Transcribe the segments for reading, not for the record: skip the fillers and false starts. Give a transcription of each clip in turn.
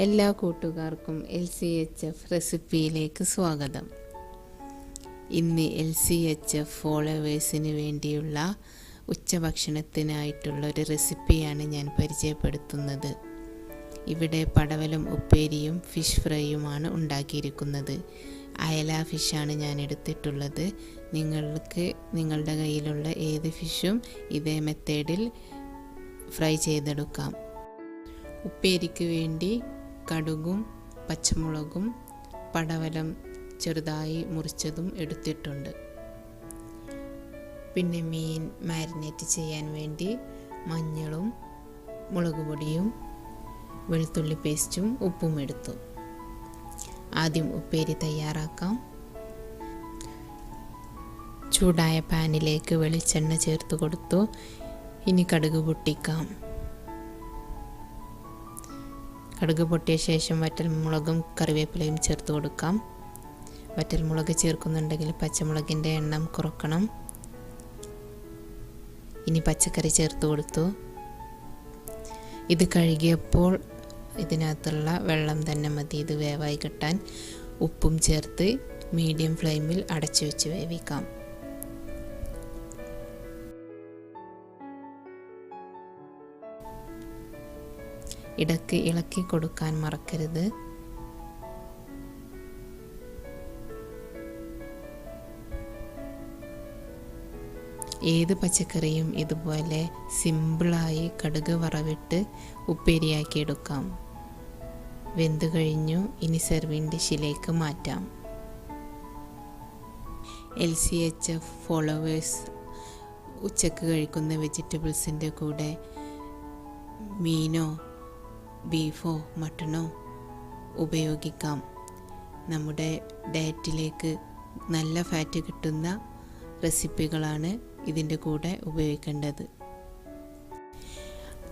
എല്ലാ കൂട്ടുകാർക്കും LCHF റെസിപ്പിയിലേക്ക് സ്വാഗതം. ഇന്ന് LCHF ഫോളോവേഴ്സിന് വേണ്ടിയുള്ള ഉച്ചഭക്ഷണത്തിനായിട്ടുള്ള ഒരു റെസിപ്പിയാണ് ഞാൻ പരിചയപ്പെടുത്തുന്നത്. ഇവിടെ പടവലം ഉപ്പേരിയും ഫിഷ് ഫ്രൈയുമാണ് ഉണ്ടാക്കിയിരിക്കുന്നത്. അയല ഫിഷാണ് ഞാൻ എടുത്തിട്ടുള്ളത്. നിങ്ങൾക്ക് നിങ്ങളുടെ കയ്യിലുള്ള ഏത് ഫിഷും ഇതേ മെത്തേഡിൽ ഫ്രൈ ചെയ്തെടുക്കാം. ഉപ്പേരിക്ക് വേണ്ടി കടുകും പച്ചമുളകും പടവലം ചെറുതായി മുറിച്ചതും എടുത്തിട്ടുണ്ട്. പിന്നെ മീൻ മാരിനേറ്റ് ചെയ്യാൻ വേണ്ടി മഞ്ഞളും മുളക് പൊടിയും വെളുത്തുള്ളി പേസ്റ്റും ഉപ്പും എടുത്തു. ആദ്യം ഉപ്പേരി തയ്യാറാക്കാം. ചൂടായ പാനിലേക്ക് വെളിച്ചെണ്ണ ചേർത്ത് കൊടുത്തു. ഇനി കടുക് പൊട്ടിക്കാം. കടുക് പൊട്ടിയ ശേഷം വറ്റൽമുളകും കറിവേപ്പിലയും ചേർത്ത് കൊടുക്കാം. വറ്റൽമുളക് ചേർക്കുന്നുണ്ടെങ്കിൽ പച്ചമുളകിൻ്റെ എണ്ണം കുറക്കണം. ഇനി പച്ചക്കറി ചേർത്ത് കൊടുത്തു. ഇത് കഴുകിയപ്പോൾ ഇതിനകത്തുള്ള വെള്ളം തന്നെ മതി ഇത് വേവായി കിട്ടാൻ. ഉപ്പും ചേർത്ത് മീഡിയം ഫ്ലെയിമിൽ അടച്ചു വെച്ച് വേവിക്കാം. ഇടയ്ക്ക് ഇളക്കി കൊടുക്കാൻ മറക്കരുത്. ഏത് പച്ചക്കറിയും ഇതുപോലെ സിമ്പിളായി കടുക് വറവിട്ട് ഉപ്പേരിയാക്കി എടുക്കാം. വെന്ത് കഴിഞ്ഞു. ഇനി സെർവിങ് ഡിഷിലേക്ക് മാറ്റാം. LCHF ഫോളോവേഴ്സ് ഉച്ചക്ക് കഴിക്കുന്ന വെജിറ്റബിൾസിൻ്റെ കൂടെ മീനോ ബീഫോ മട്ടണോ ഉപയോഗിക്കാം. നമ്മുടെ ഡയറ്റിലേക്ക് നല്ല ഫാറ്റ് കിട്ടുന്ന റെസിപ്പികളാണ് ഇതിൻ്റെ കൂടെ ഉപയോഗിക്കേണ്ടത്.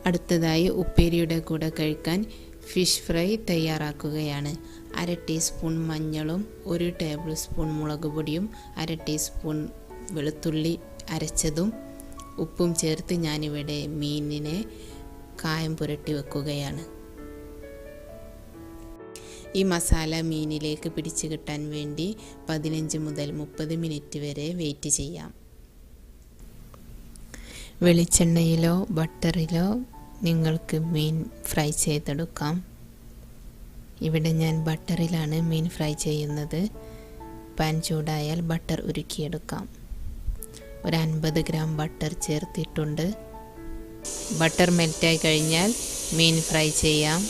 അടുത്തതായി ഉപ്പേരിയുടെ കൂടെ കഴിക്കാൻ ഫിഷ് ഫ്രൈ തയ്യാറാക്കുകയാണ്. 1/2 ടീസ്പൂൺ മഞ്ഞളും 1 ടേബിൾ സ്പൂൺ മുളക് പൊടിയും 1/2 ടീസ്പൂൺ വെളുത്തുള്ളി അരച്ചതും ഉപ്പും ചേർത്ത് ഞാനിവിടെ മീനിനെ കായം പുരട്ടി വെക്കുകയാണ്. ഈ മസാല മീനിലേക്ക് പിടിച്ചു കിട്ടാൻ വേണ്ടി 15 മുതൽ 30 മിനിറ്റ് വരെ വെയിറ്റ് ചെയ്യാം. വെളിച്ചെണ്ണയിലോ ബട്ടറിലോ നിങ്ങൾക്ക് മീൻ ഫ്രൈ ചെയ്തെടുക്കാം. ഇവിടെ ഞാൻ ബട്ടറിലാണ് മീൻ ഫ്രൈ ചെയ്യുന്നത്. പാൻ ചൂടായാൽ ബട്ടർ ഉരുക്കിയെടുക്കാം. ഒരു 50 ഗ്രാം ബട്ടർ ചേർത്തിട്ടുണ്ട്. ബട്ടർ മെൽറ്റായി കഴിഞ്ഞാൽ മീൻ ഫ്രൈ ചെയ്യാം.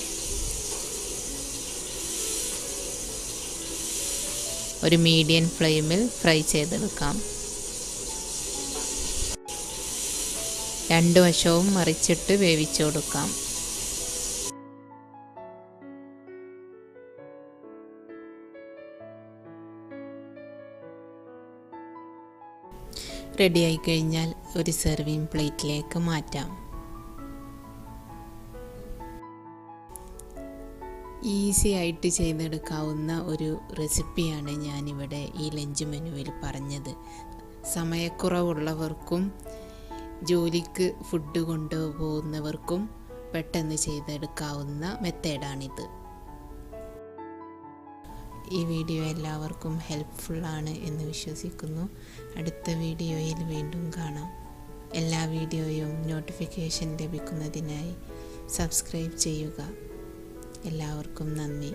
ഒരു മീഡിയം ഫ്ലെയിമിൽ ഫ്രൈ ചെയ്തെടുക്കാം. 2 വശവും മറിച്ചിട്ട് വേവിച്ചു കൊടുക്കാം. റെഡിയായി കഴിഞ്ഞാൽ ഒരു സെർവിങ് പ്ലേറ്റിലേക്ക് മാറ്റാം. ഈസി ആയിട്ട് ചെയ്തെടുക്കാവുന്ന ഒരു റെസിപ്പിയാണ് ഞാനിവിടെ ഈ ലഞ്ച് മെനുവിൽ പറഞ്ഞത്. സമയക്കുറവുള്ളവർക്കും ജോലിക്ക് ഫുഡ് കൊണ്ടുപോകുന്നവർക്കും പെട്ടെന്ന് ചെയ്തെടുക്കാവുന്ന മെത്തേഡാണിത്. ഈ വീഡിയോ എല്ലാവർക്കും ഹെൽപ്ഫുള്ളാണ് എന്ന് വിശ്വസിക്കുന്നു. അടുത്ത വീഡിയോയിൽ വീണ്ടും കാണാം. എല്ലാ വീഡിയോയും നോട്ടിഫിക്കേഷൻ ലഭിക്കുന്നതിനായി സബ്സ്ക്രൈബ് ചെയ്യുക. എല്ലാവർക്കും നന്ദി.